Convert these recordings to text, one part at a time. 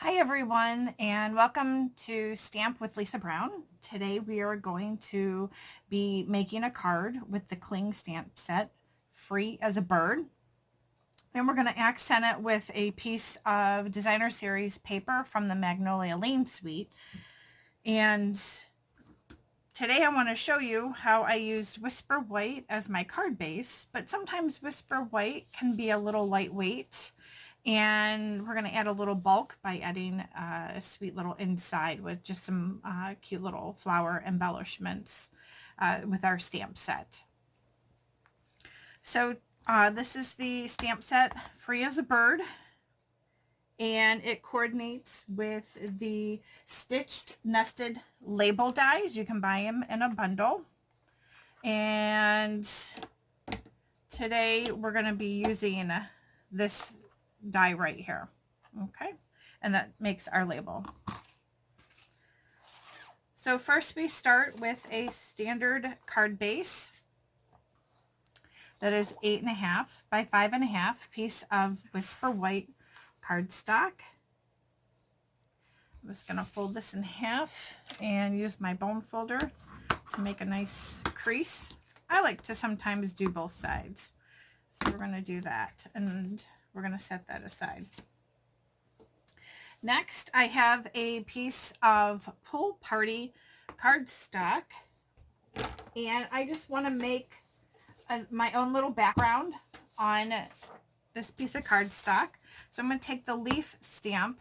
Hi everyone, and welcome to Stamp with Lisa Brown. Today we are going to be making a card with the Cling stamp set, Free as a Bird. Then we're going to accent it with a piece of Designer Series paper from the Magnolia Lane suite. And today I want to show you how I used Whisper White as my card base, but sometimes Whisper White can be a little lightweight. And we're going to add a little bulk by adding a sweet little inside with just some cute little flower embellishments with our stamp set. So this is the stamp set, Free as a Bird, and it coordinates with the stitched nested label dies. You can buy them in a bundle. And today we're going to be using this die right here. Okay, and that makes our label. So first we start with a standard card base that is 8.5 by 5.5 piece of Whisper White cardstock. I'm just going to fold this in half and use my bone folder to make a nice crease. I like to sometimes do both sides, so we're going to do that, and we're going to set that aside. Next, I have a piece of Pool Party cardstock, and I just want to make my own little background on this piece of cardstock. So I'm going to take the leaf stamp,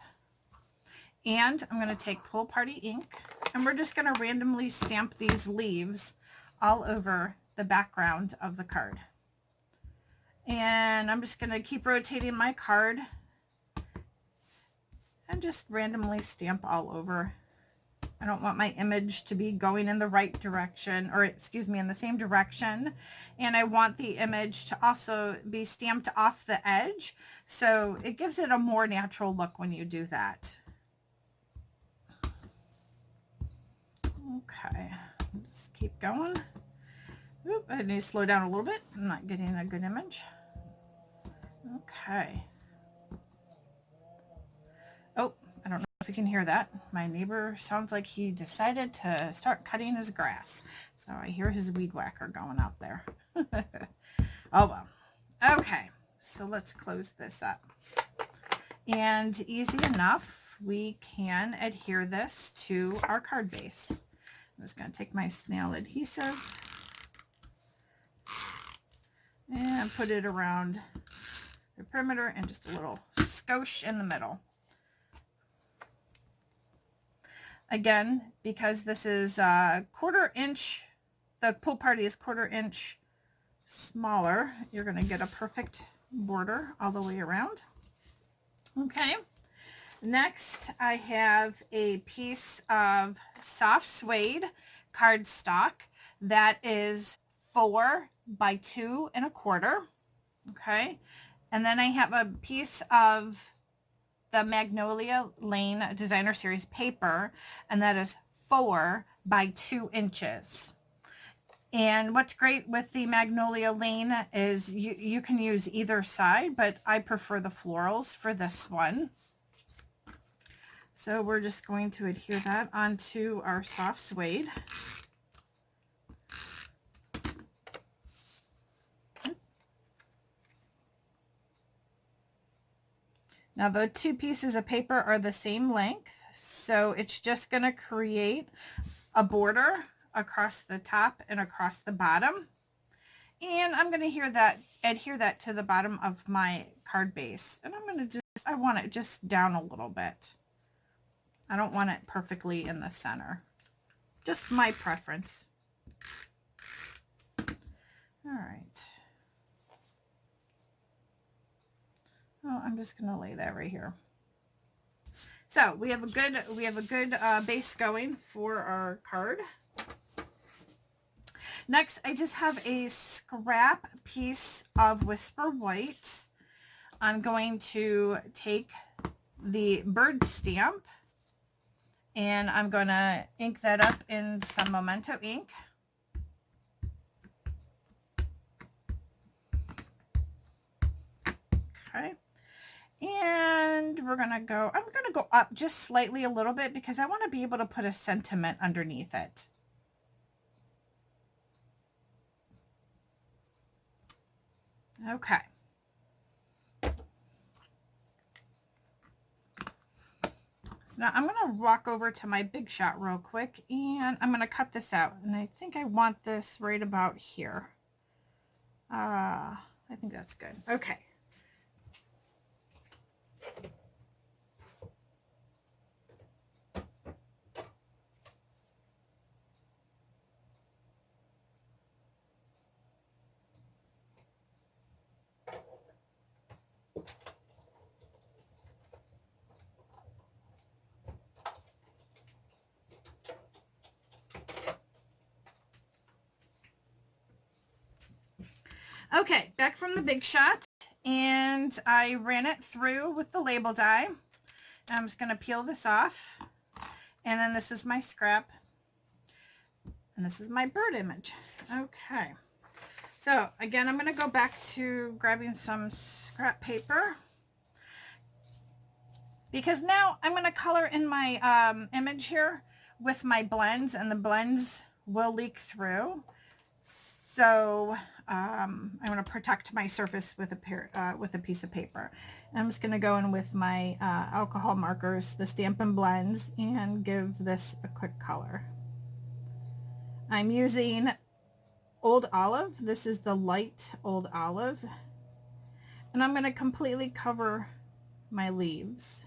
and I'm going to take Pool Party ink, and we're just going to randomly stamp these leaves all over the background of the card. And I'm just going to keep rotating my card and just randomly stamp all over. I don't want my image to be going in the right direction, or excuse me, in the same direction. And I want the image to also be stamped off the edge, so it gives it a more natural look when you do that. Okay, just keep going. Oop, I need to slow down a little bit. I'm not getting a good image. Okay. Oh, I don't know if you can hear that. My neighbor sounds like he decided to start cutting his grass. So I hear his weed whacker going out there. Oh well. Okay, so let's close this up. And easy enough, we can adhere this to our card base. I'm just going to take my snail adhesive and put it around the perimeter and just a little skosh in the middle. Again, because this is a 1/4 inch, the Pool Party is 1/4 inch smaller, you're going to get a perfect border all the way around. Okay, next I have a piece of soft suede cardstock that is 4 by 2 1/4. Okay, and then I have a piece of the Magnolia Lane Designer Series paper, and that is 4 by 2 inches. And what's great with the Magnolia Lane is you can use either side, but I prefer the florals for this one. So we're just going to adhere that onto our soft suede. Now the two pieces of paper are the same length, so it's just going to create a border across the top and across the bottom. And I'm going to adhere that to the bottom of my card base. And I'm going to I want it just down a little bit. I don't want it perfectly in the center. Just my preference. All right. Oh, I'm just going to lay that right here. So we have a good base going for our card. Next, I just have a scrap piece of Whisper White. I'm going to take the bird stamp and I'm going to ink that up in some Memento ink. Okay. And And I'm going to go up just slightly a little bit because I want to be able to put a sentiment underneath it. Okay. So now I'm going to walk over to my Big Shot real quick, and I'm going to cut this out. And I think I want this right about here. I think that's good. Okay. Okay, back from the Big Shot, and I ran it through with the label die. I'm just going to peel this off, and then this is my scrap, and this is my bird image. Okay, so again, I'm going to go back to grabbing some scrap paper, because now I'm going to color in my image here with my blends, and the blends will leak through. So I'm going to protect my surface with a piece of paper. And I'm just going to go in with my alcohol markers, the Stampin' Blends, and give this a quick color. I'm using Old Olive. This is the light Old Olive. And I'm going to completely cover my leaves.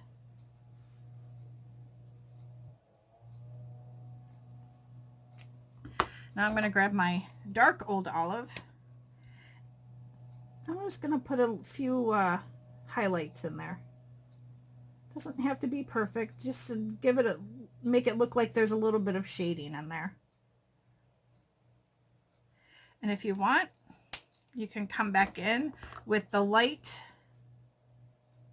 Now I'm going to grab my dark Old Olive. I'm just going to put a few highlights in there. Doesn't have to be perfect, just to give it make it look like there's a little bit of shading in there. And if you want, you can come back in with the light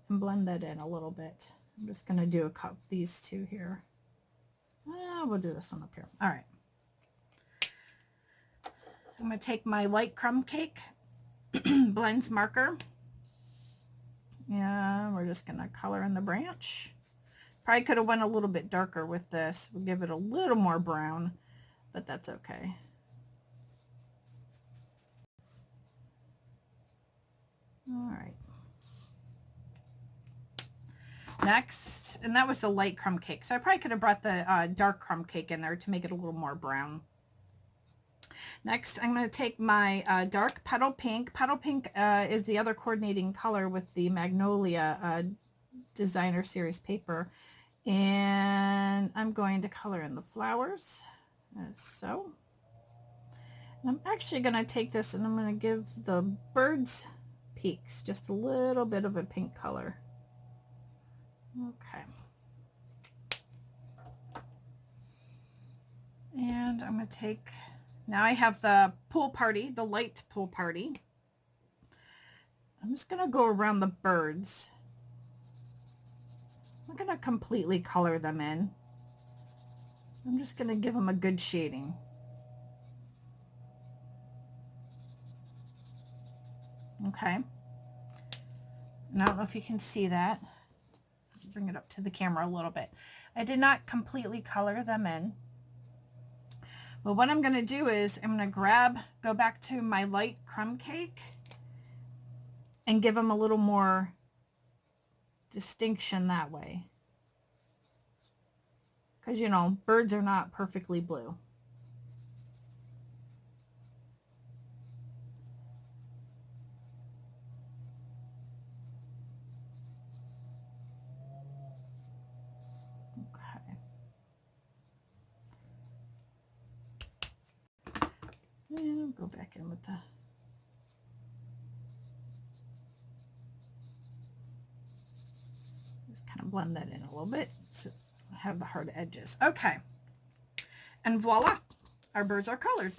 and blend that in a little bit. I'm just going to do a couple, these two here. We'll do this one up here. All right. I'm going to take my light crumb cake blends marker. Yeah, we're just going to color in the branch. Probably could have went a little bit darker with this. We'll give it a little more brown, but that's okay. All right. Next, and that was the light crumb cake. So I probably could have brought the dark crumb cake in there to make it a little more brown. Next, I'm going to take my dark Petal Pink. Petal Pink is the other coordinating color with the Magnolia Designer Series paper. And I'm going to color in the flowers, as so. And I'm actually going to take this and I'm going to give the birds' peaks just a little bit of a pink color. Okay. And I'm going to take... Now I have the pool party, the light pool party. I'm just going to go around the birds. I'm going to completely color them in. I'm just going to give them a good shading. Okay. And I don't know if you can see that. Bring it up to the camera a little bit. I did not completely color them in. But what I'm going to do is I'm going to go back to my light crumb cake and give them a little more distinction that way. Because, you know, birds are not perfectly blue. And go back in with the... Just kind of blend that in a little bit so I have the hard edges. Okay. And voila, our birds are colored.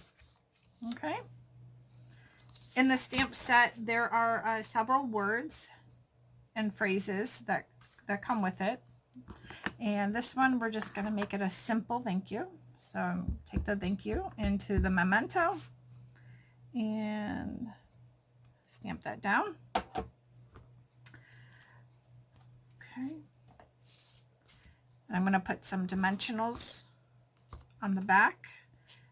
Okay. In the stamp set, there are several words and phrases that come with it. And this one, we're just going to make it a simple thank you. So take the thank you into the memento and stamp that down. Okay. I'm going to put some dimensionals on the back,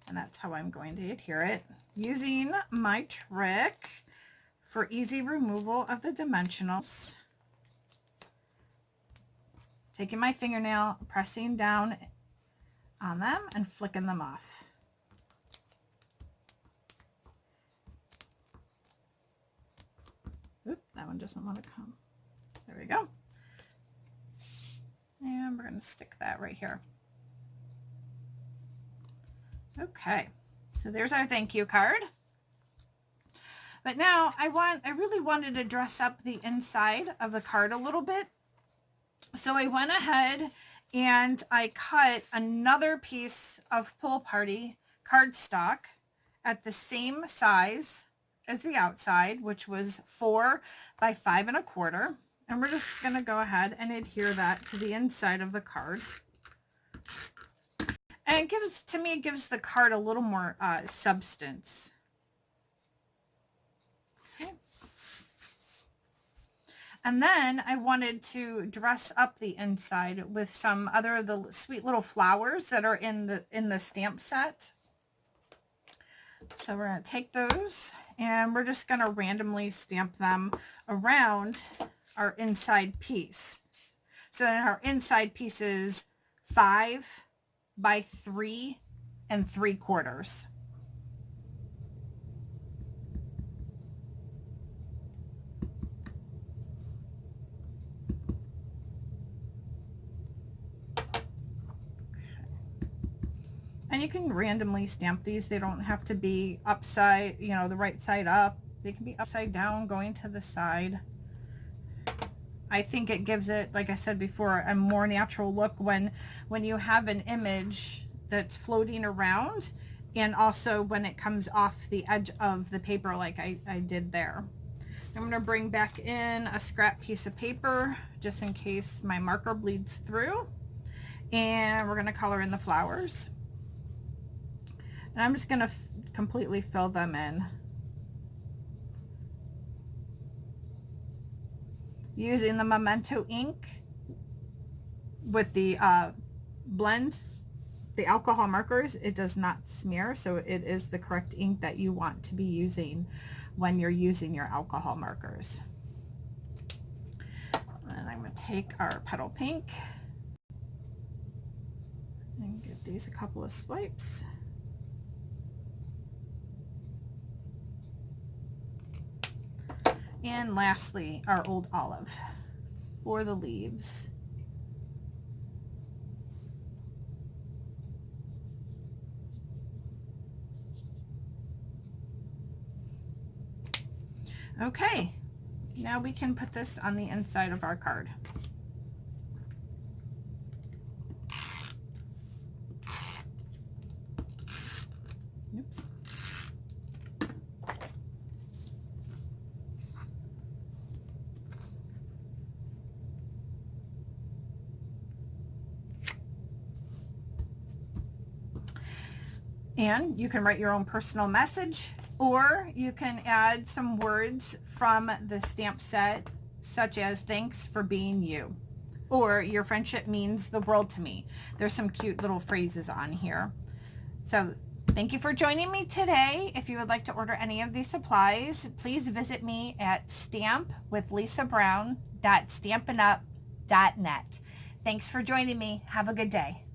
and that's how I'm going to adhere it, using my trick for easy removal of the dimensionals. Taking my fingernail, pressing down on them and flicking them off. Oop, that one doesn't want to come. There we go. And we're going to stick that right here. Okay, so there's our thank you card. But now I really wanted to dress up the inside of the card a little bit. So I went ahead and I cut another piece of Pool Party cardstock at the same size as the outside, which was 4 by 5 1/4. And we're just going to go ahead and adhere that to the inside of the card. And it gives, to me, it gives the card a little more substance. Okay. And then I wanted to dress up the inside with some other of the sweet little flowers that are in the stamp set. So we're going to take those and we're just going to randomly stamp them around our inside piece. So then our inside piece is 5 by 3 3/4. And you can randomly stamp these. They don't have to be upside, you know, the right side up. They can be upside down, going to the side. I think it gives it, like I said before, a more natural look when you have an image that's floating around, and also when it comes off the edge of the paper like I did there. I'm going to bring back in a scrap piece of paper just in case my marker bleeds through, and we're going to color in the flowers. And I'm just going to completely fill them in. Using the Memento ink with the blend, the alcohol markers, it does not smear, so it is the correct ink that you want to be using when you're using your alcohol markers. And I'm going to take our petal pink and give these a couple of swipes. And lastly, our old olive for the leaves. Okay, now we can put this on the inside of our card. Oops. And you can write your own personal message, or you can add some words from the stamp set, such as "thanks for being you," or "your friendship means the world to me." There's some cute little phrases on here. So thank you for joining me today. If you would like to order any of these supplies, please visit me at stampwithlisabrown.stampinup.net. Thanks for joining me. Have a good day.